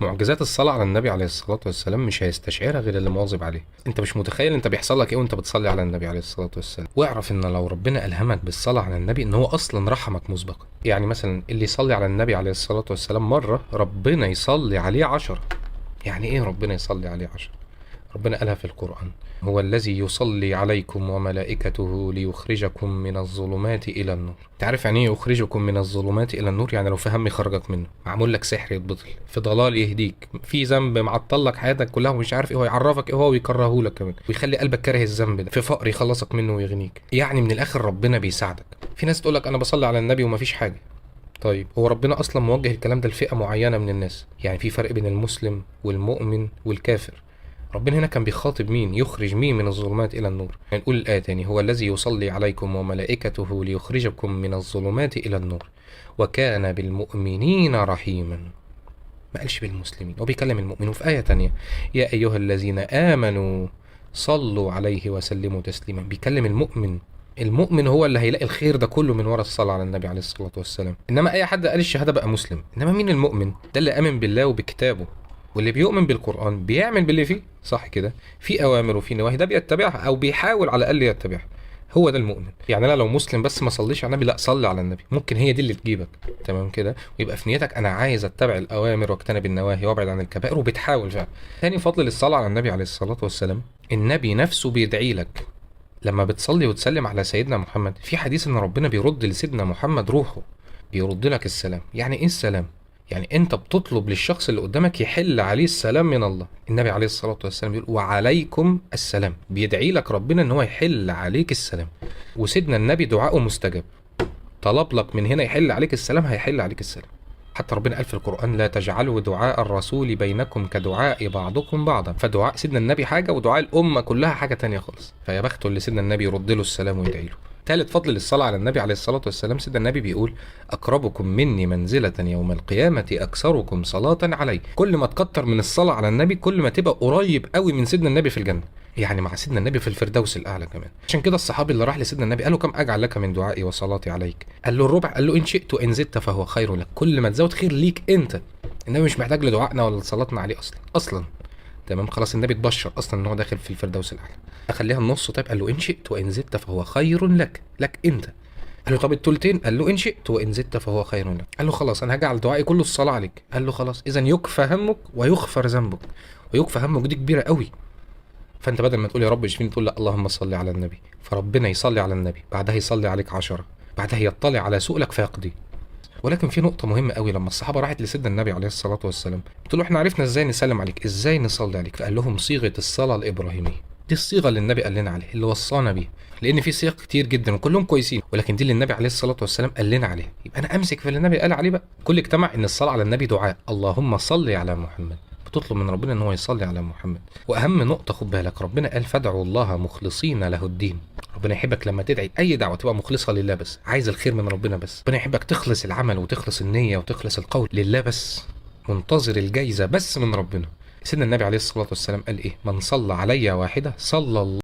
معجزات الصلاة على النبي عليه الصلاة والسلام مش هيستشعرها غير اللي مواظب عليه. انت مش متخيل انت بيحصل لك ايه وانت بتصلي على النبي عليه الصلاة والسلام. واعرف ان لو ربنا الهمك بالصلاة على النبي ان هو اصلا رحمك مسبقا. يعني مثلا اللي يصلي على النبي عليه الصلاة والسلام مرة ربنا يصلي عليه 10. يعني ايه ربنا يصلي عليه 10؟ ربنا قالها في القرآن: هو الذي يصلي عليكم وملائكته ليخرجكم من الظلمات إلى النور. تعرف يعني ايه يخرجكم من الظلمات إلى النور؟ يعني لو في هم يخرجك منه، معمول لك سحر يتبطل، في ضلال يهديك، في ذنب معطل لك حياتك كلها ومش عارف ايه هو يعرفك ايه هو ويكرهه لك كمان ويخلي قلبك كاره الذنب ده، في فقر يخلصك منه ويغنيك. يعني من الآخر ربنا بيساعدك. في ناس تقول لك أنا بصلي على النبي ومفيش حاجة. طيب هو ربنا أصلا موجه الكلام ده لفئة معينة من الناس، يعني في فرق بين المسلم والمؤمن والكافر. ربنا هنا كان بيخاطب مين؟ يخرج مين من الظلمات إلى النور؟ نقول الآية تاني: هو الذي يصلي عليكم وملائكته ليخرجكم من الظلمات إلى النور وكان بالمؤمنين رحيما. ما قالش بالمسلمين، هو بيكلم المؤمنين. وفي آية تانية: يا أيها الذين آمنوا صلوا عليه وسلموا تسليما. بيكلم المؤمن. المؤمن هو اللي هيلاقي الخير ده كله من وراء الصلاة على النبي عليه الصلاة والسلام. إنما أي حد قال الشهادة بقى مسلم. إنما مين المؤمن؟ ده اللي آمن بالله وبكتابه، واللي بيؤمن بالقرآن بيعمل باللي فيه، صح كده؟ في أوامر وفي نواهي ده بيتبعها أو بيحاول على الأقل يتبعها. هو ده المؤمن. يعني انا لو مسلم بس ما صليش على النبي، لا صلي على النبي، ممكن هي دي اللي تجيبك. تمام كده؟ ويبقى في نيتك انا عايز اتبع الاوامر واجتنب النواهي وابعد عن الكبائر، وبتحاول فعلا. تاني فضل للصلاه على النبي عليه الصلاه والسلام: النبي نفسه بيدعي لك لما بتصلي وتسلم على سيدنا محمد. في حديث ان ربنا بيرد لسيدنا محمد روحه، بيرد لك السلام. يعني ايه السلام؟ يعني انت بتطلب للشخص اللي قدامك يحل عليه السلام من الله. النبي عليه الصلاة والسلام بيقول: وعليكم السلام. بيدعي لك ربنا ان هو يحل عليك السلام. وسيدنا النبي دعاءه مستجاب، طلب لك من هنا يحل عليك السلام، هيحل عليك السلام. حتى ربنا قال في القرآن: لا تجعلوا دعاء الرسول بينكم كدعاء بعضكم بعضا. فدعاء سيدنا النبي حاجة ودعاء الأمة كلها حاجة تانية خالص. فيا بخته اللي سيدنا النبي يرد له السلام ويدعي له. ثالث فضل للصلاة على النبي عليه الصلاة والسلام: سيدنا النبي بيقول: أقربكم مني منزلة يوم القيامة أكثركم صلاة علي. كل ما تكتر من الصلاة على النبي كل ما تبقى قريب قوي من سيدنا النبي في الجنة، يعني مع سيدنا النبي في الفردوس الأعلى كمان. عشان كده الصحابي اللي راح لسيدنا النبي قال له: كم أجعل لك من دعائي وصلاتي عليك؟ قال له الربع. قال له: إن شئت وإن زدت فهو خير لك. كل ما تزود خير ليك أنت. النبي مش محتاج لدعائنا ولا لصلاتنا عليه أصلا. تمام؟ خلاص النبي اتبشر أصلا إن هو داخل في الفردوس الأعلى. أخليها النص. طيب قال له: إن شئت وإن زدت فهو خير لك أنت. قال له: طب التلتين؟ قال له: إن شئت وإن زدت فهو خير لك. قال له: خلاص أنا هجعل دعائي كله الصلاة عليك. قال له: خلاص إذا يكفى همك ويغفر ذنبك. ويكفى همك دي كبيرة قوي. فانت بدل ما تقول يا رب اشفيني تقول لا اللهم صل على النبي. فربنا يصلي على النبي، بعدها يصلي عليك 10، بعدها يطلع على سؤلك فيقضي. ولكن في نقطة مهمة قوي، لما الصحابة راحت لسيدنا النبي عليه الصلاة والسلام قلت له: احنا عرفنا ازاي نسلم عليك، ازاي نصلي عليك؟ فقال لهم: صيغة الصلاة الإبراهيمية. دي الصيغة اللي النبي قال لنا عليها، اللي وصانا بيها. لأن في صيغ كتير جدا وكلهم كويسين، ولكن دي اللي النبي عليه الصلاة والسلام قال لنا عليها. يبقى أنا أمسك في اللي النبي قال عليه بقى. كل اجتمع إن الصلاة على النبي دعاء، اللهم صل على محمد. بتطلب من ربنا ان هو يصلي على محمد. واهم نقطه خد بالك، ربنا قال: فادعوا الله مخلصين له الدين. ربنا يحبك لما تدعي اي دعوه تبقى مخلصه لله بس، عايز الخير من ربنا بس. ربنا يحبك تخلص العمل وتخلص النيه وتخلص القول لله بس، منتظر الجايزه بس من ربنا. سيدنا النبي عليه الصلاه والسلام قال ايه: من صلى علي واحده صلى الله